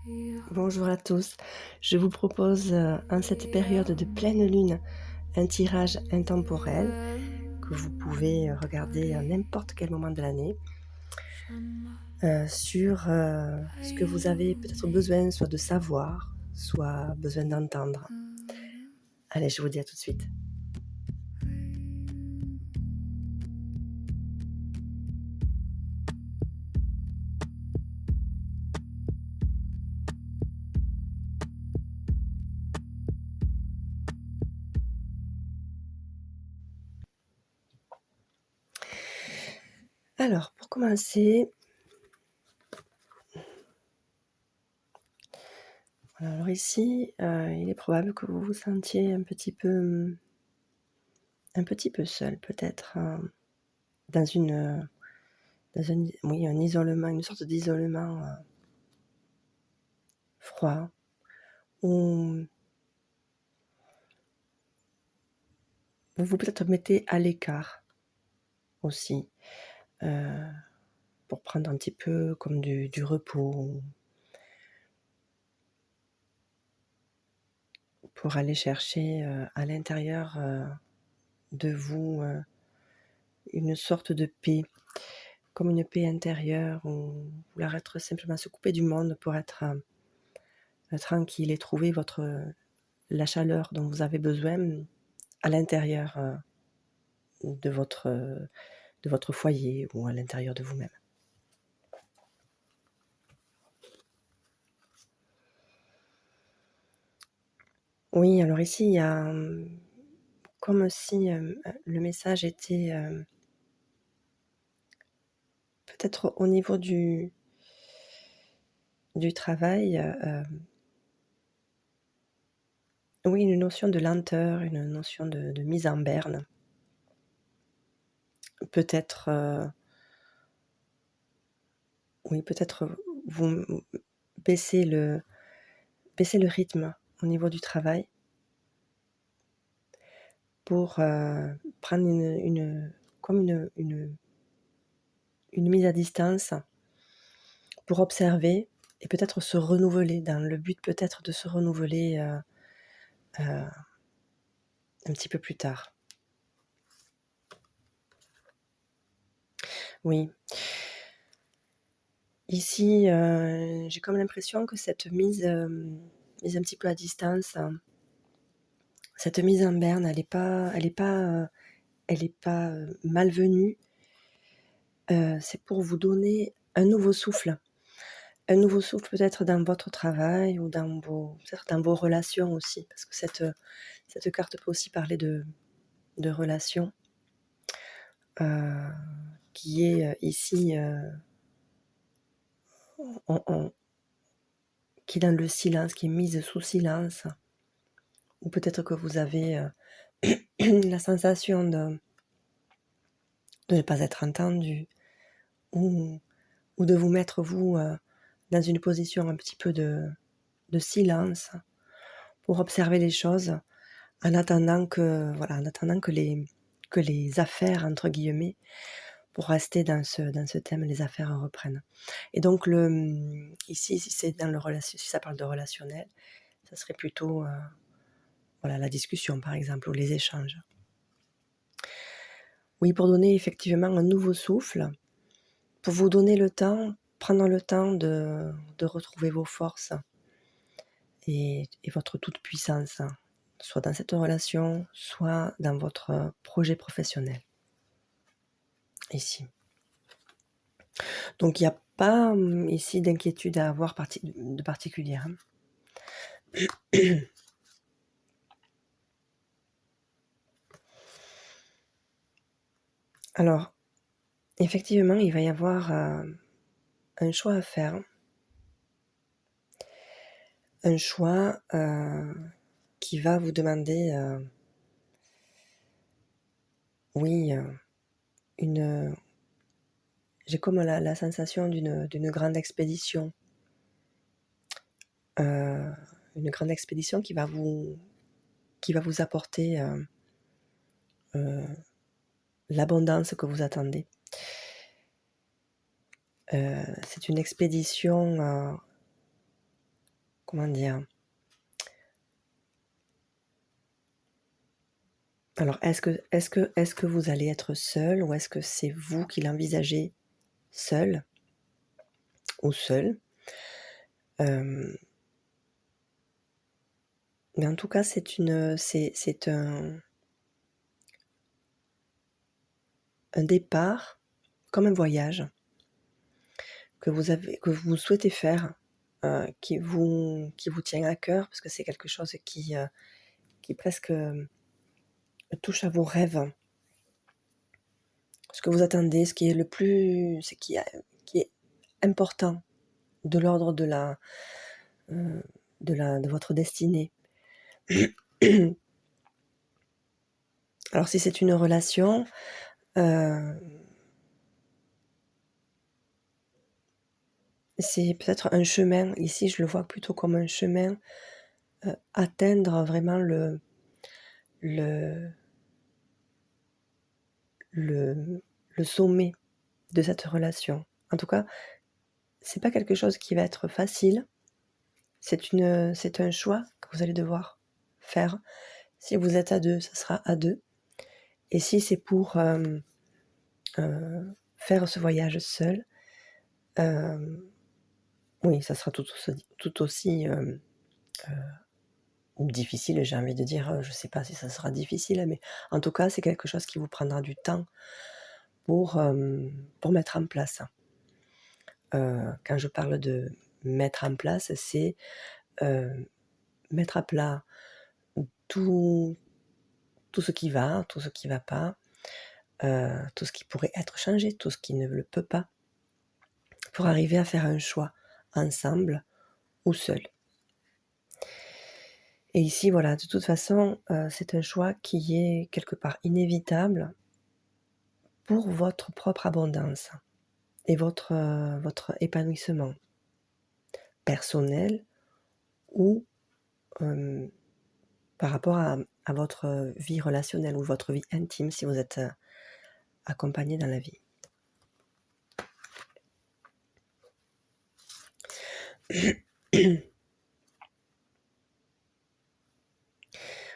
Bonjour à tous. Je vous propose, en cette période de pleine lune, un tirage intemporel que vous pouvez, regarder à n'importe quel moment de l'année, sur, ce que vous avez peut-être besoin, soit de savoir, soit besoin d'entendre. Allez, je vous dis à tout de suite. Alors, pour commencer, voilà, alors ici, il est probable que vous vous sentiez un petit peu seul peut-être, dans un isolement, une sorte d'isolement, froid, où vous vous peut-être mettez à l'écart aussi, heu, pour prendre un petit peu comme du repos, pour aller chercher, à l'intérieur, de vous, une sorte de paix, comme une paix intérieure où vouloir être simplement se couper du monde pour être, tranquille et trouver la chaleur dont vous avez besoin à l'intérieur, de votre foyer ou à l'intérieur de vous-même. Oui, alors ici, il y a, comme si, le message était, peut-être au niveau du travail, oui, une notion de lenteur, une notion de mise en berne. Peut-être, oui, peut-être, vous baissez baissez le rythme au niveau du travail pour, prendre comme une mise à distance pour observer et peut-être se renouveler dans le but peut-être de se renouveler, un petit peu plus tard. Oui, ici, j'ai comme l'impression que cette mise un petit peu à distance, cette mise en berne, elle est pas, malvenue. C'est pour vous donner un nouveau souffle. Un nouveau souffle peut-être dans votre travail ou peut-être dans vos relations aussi, parce que cette carte peut aussi parler de relations, heu, qui est, ici, en qui est dans le silence, qui est mise sous silence, ou peut-être que vous avez, la sensation de ne pas être entendu ou de vous mettre vous, dans une position un petit peu de silence pour observer les choses en attendant que voilà, en attendant que les «affaires» entre guillemets, pour rester dans ce thème, les affaires reprennent. Et donc ici, si c'est dans le relation si ça parle de relationnel, ça serait plutôt, voilà, la discussion par exemple ou les échanges. Oui, pour donner effectivement un nouveau souffle, pour vous donner le temps, prendre le temps de retrouver vos forces et votre toute-puissance, soit dans cette relation, soit dans votre projet professionnel, ici. Donc il y a pas, ici d'inquiétude à avoir de particulière, hein. Alors, effectivement, il va y avoir, un choix à faire. Un choix, qui va vous demander, oui, une, j'ai comme la sensation d'une grande expédition, heu, une grande expédition qui va vous apporter, l'abondance que vous attendez. C'est une expédition, comment dire? Alors est-ce que vous allez être seul ou est-ce que c'est vous qui l'envisagez seul ou seul? Hem, mais en tout cas, c'est un départ, comme un voyage que vous souhaitez faire, qui vous tient à cœur parce que c'est quelque chose qui presque, touche à vos rêves. Ce que vous attendez, ce qui est important de l'ordre heu, de votre destinée. Alors si c'est une relation, heu, c'est peut-être un chemin. Ici, je le vois plutôt comme un chemin, atteindre vraiment le le le sommet de cette relation. En tout cas, c'est pas quelque chose qui va être facile. C'est un choix que vous allez devoir faire. Si vous êtes à 2, ça sera à 2. Et si c'est pour, faire ce voyage seul, hem, oui, ça sera tout aussi, difficile, j'ai envie de dire, je sais pas si ça sera difficile, mais en tout cas, c'est quelque chose qui vous prendra du temps pour mettre en place. Quand je parle de mettre en place, c'est, heu, mettre à plat tout tout ce qui va, tout ce qui va pas, tout ce qui pourrait être changé, tout ce qui ne le peut pas, pour arriver à faire un choix ensemble ou seul. Et ici, voilà, de toute façon, c'est un choix qui est quelque part inévitable pour votre propre abondance et votre épanouissement personnel ou, hem, par rapport à votre vie relationnelle ou votre vie intime si vous êtes, accompagné dans la vie.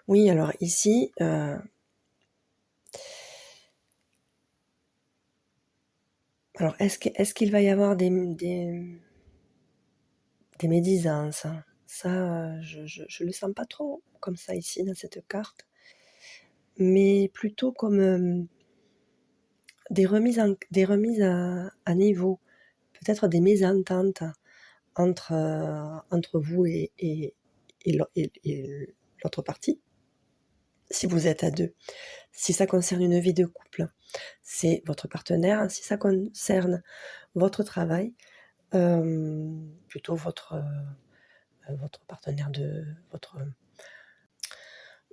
Oui, alors ici, alors est-ce qu'il va y avoir des médisances? Ça, je le sens pas trop comme ça ici dans cette carte, mais plutôt comme, des remises à niveau, peut-être des mésententes entre vous et l'autre partie, si vous êtes à 2. Si ça concerne une vie de couple, c'est votre partenaire. Si ça concerne votre travail, plutôt votre partenaire de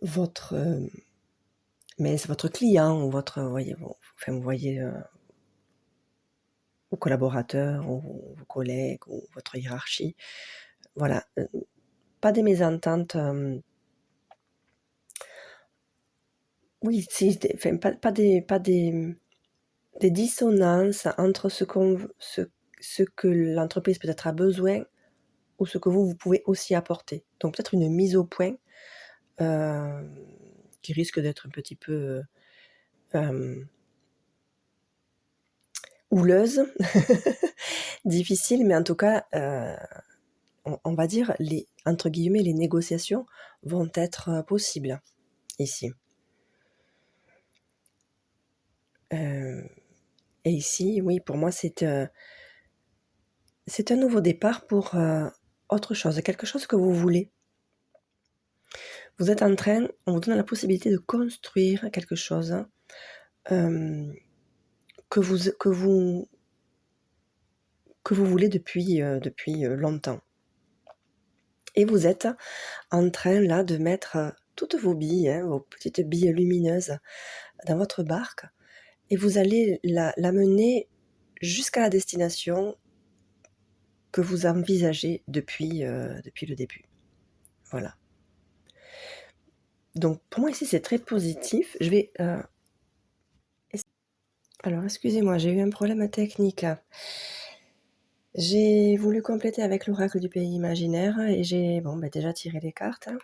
votre, mais c'est votre client ou votre, voyez, vous voyez, ou collaborateur ou vos collègues ou votre hiérarchie. Voilà, pas des mésententes, oui, si, enfin pas des dissonances entre ce que l'entreprise peut-être a besoin ou ce que vous pouvez aussi apporter. Donc peut-être une mise au point, hem, qui risque d'être un petit peu, hem, houleuse, difficile, mais en tout cas, on va dire les entre guillemets «les négociations» vont être, possibles ici. Heu et ici, oui, pour moi, c'est un nouveau départ pour, autre chose, quelque chose que vous voulez. Vous êtes en train On vous donne la possibilité de construire quelque chose, hem, que vous voulez depuis longtemps, et vous êtes en train là de mettre, toutes vos billes, hein, vos petites billes lumineuses dans votre barque, et vous allez l'amener jusqu'à la destination que vous envisagez depuis le début. Voilà. Donc pour moi ici c'est très positif. Je vais, alors excusez-moi, j'ai eu un problème technique. J'ai voulu compléter avec l'oracle du pays imaginaire et j'ai déjà tiré les cartes, hein.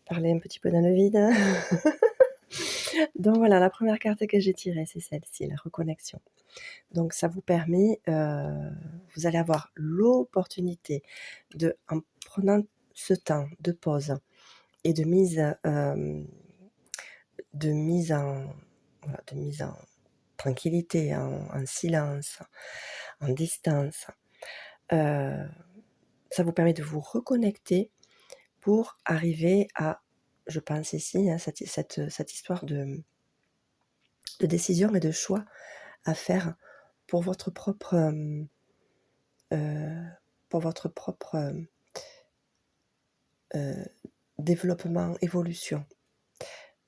Parler un petit peu dans le vide. Donc voilà, la première carte que j'ai tirée, c'est celle-ci, la reconnexion. Donc ça vous permet, vous allez avoir l'opportunité en prenant ce temps de pause et de mise en voilà, de mise en tranquillité, en silence, en distance. Ça vous permet de vous reconnecter pour arriver à, je pense ici, hein, cette histoire de décision et de choix à faire pour votre propre, pour votre propre, développement, évolution,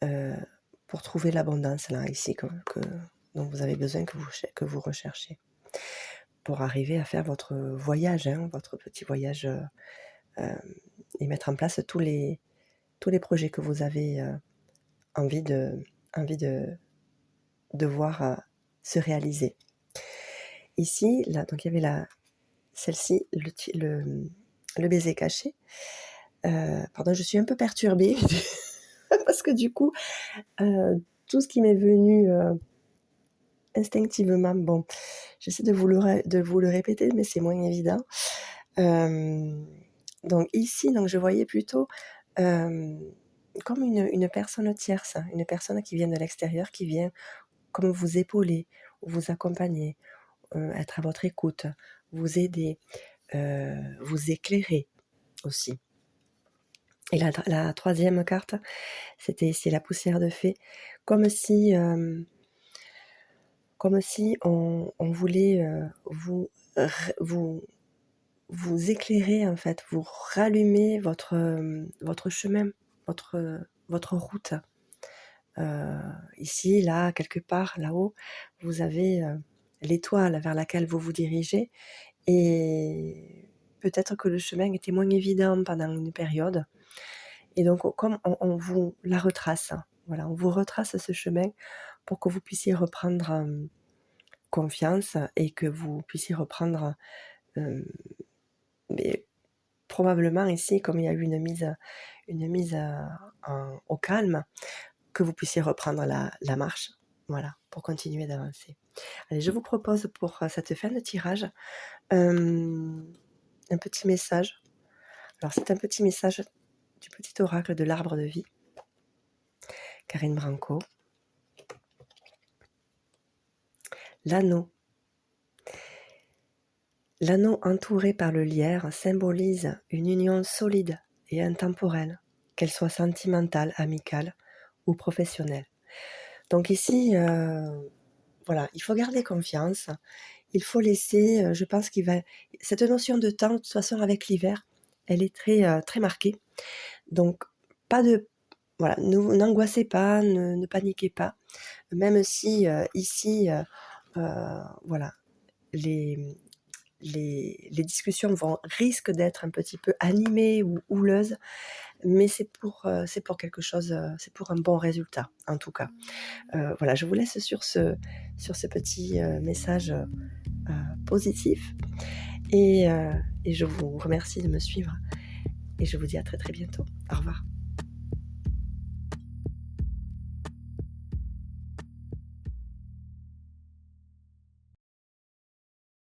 heu, pour trouver l'abondance là, ici, dont vous avez besoin, que vous recherchez. Pour arriver à faire votre voyage, hein, votre petit voyage, hem et mettre en place tous les projets que vous avez, envie de envie de voir, se réaliser. Ici, là, donc il y avait celle-ci, le baiser caché. Pardon, je suis un peu perturbée parce que du coup, tout ce qui m'est venu, instinctivement, bon, j'essaie de vous le répéter, mais c'est moins évident. Hem, donc ici, je voyais plutôt, hem, comme une personne tierce, hein, une personne qui vient de l'extérieur, qui vient comme vous épauler, vous accompagner, être à votre écoute, vous aider, vous éclairer aussi. Et la 3e carte, c'était ici la poussière de fée, comme si, on voulait, vous éclairer en fait, vous rallumer votre chemin, votre route. Ici, là, quelque part, là-haut, vous avez, l'étoile vers laquelle vous vous dirigez et peut-être que le chemin était moins évident pendant une période et donc comme on vous la retrace, voilà, on vous retrace ce chemin pour que vous puissiez reprendre, confiance et que vous puissiez reprendre, hem, mais probablement ici, comme il y a eu une mise, au calme, que vous puissiez reprendre la marche, voilà, pour continuer d'avancer. Allez, je vous propose pour, cette fin de tirage, hem, un petit message. Alors c'est un petit message du petit oracle de l'arbre de vie, Karine Branco. L'anneau. L'anneau entouré par le lierre symbolise une union solide et intemporelle, qu'elle soit sentimentale, amicale ou professionnelle. Donc ici, voilà, il faut garder confiance, il faut laisser, je pense cette notion de temps, de toute façon avec l'hiver, elle est très marquée. Donc pas de voilà, n'angoissez pas, ne paniquez pas, même si, ici, voilà, les les discussions risquent d'être un petit peu animées ou houleuses, mais c'est pour quelque chose, c'est pour un bon résultat, en tout cas. Voilà, je vous laisse sur ce petit, message, positif et je vous remercie de me suivre et je vous dis à très, très bientôt. Au revoir.